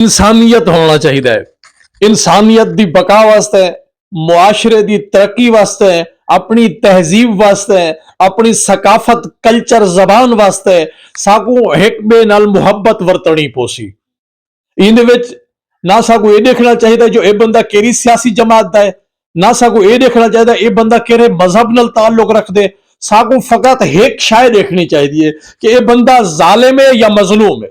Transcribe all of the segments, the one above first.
انسانیت ہونا چاہیے. انسانیت دی بقا واسطے, معاشرے دی ترقی واسطے, اپنی تہذیب واسطے, اپنی ثقافت کلچر زبان واسطے ساکو ایک بے نال محبت ورتنی پوسی. اندے وچ نہ ساکو یہ دیکھنا چاہیے جو اے بندہ کیری سیاسی جماعت دا ہے, نہ ساکو یہ دیکھنا چاہیے اے بندہ کیرے مذہب نال تعلق رکھ دے. ساکو فقط ایک شے دیکھنی چاہیے کہ اے بندہ ظالم ہے یا مظلوم ہے.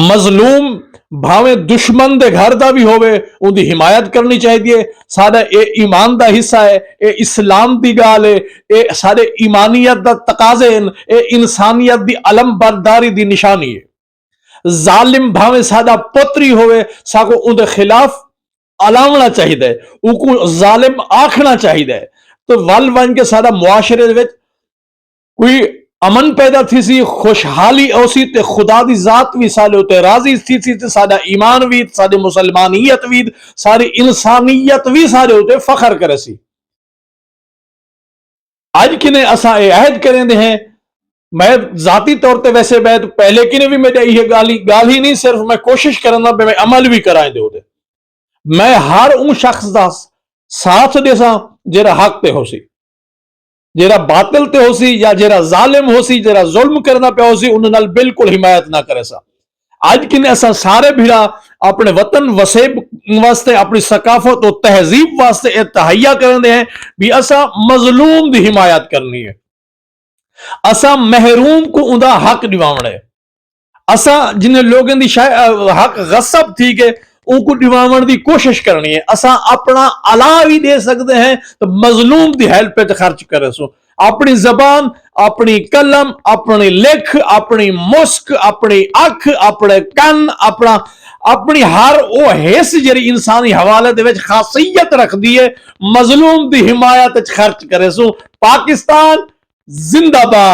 مظلوم بھاویں دشمن دے گھر دا بھی ہوئے ان دی حمایت کرنی چاہیے. سارا اے ایمان دا حصہ ہے, اے اسلام دی گال ہے, اے سارے ایمانیت دا تقاضے ہیں, اے انسانیت دی علم برداری دی نشانی ہے. ظالم بھاویں سادہ پتری ہوئے ساکو ان دے خلاف علاونا چاہیے, ان کو ظالم آکھنا چاہیے. تو ول ون کے سارا معاشرے دے وچ کوئی امن پیدا تھی سی, خوشحالی اوسی تے خدا دی ذات بھی سارے ہوتے راضی تھی سی, تے سارا ایمان بھی, سارے مسلمانیت بھی, ساری انسانیت بھی سارے ہوتے فخر کرے سی. آج کنے اسا اے عہد کریں دے ہیں, میں ذاتی طور تے ویسے میں پہلے کنے بھی میں یہ گال ہی نہیں, صرف میں کوشش کرنا میں عمل بھی کرائیں دے ہوتے. میں ہر اون شخص دا ساتھ دے سا جیرا حق تے ہو سی, جیرا باطل تے ہو سی, یا جیرا ظالم ہو سی, جیرا ظلم کرنا پہ ہو سی, انہوں نال بالکل حمایت نہ کرے سا. آج کنے اسا سارے بھیڑا اپنے وطن وسیب واسطے, اپنی ثقافت و تہذیب واسطے اتحیہ کرنے ہیں بھی اسا مظلوم دی حمایت کرنی ہے. اسا محروم کو اندہ حق دیوانا ہے. اسا جنہیں لوگوں دی حق غصب تھی کہ ان کو دیوامن دی کوشش کرنی ہے. اسا اپنا علا بھی دے سکتے ہیں تو مظلوم دی ہیلپ پہ خرچ کرے سو. اپنی زبان, اپنی قلم, اپنی لکھ, اپنی مسک, اپنی اکھ, اپنے کن, اپنی ہر وہ حص جری انسانی حوالے دے وچ خاصیت رکھ دیے مظلوم دی حمایت خرچ کرے سو. پاکستان زندہ باد.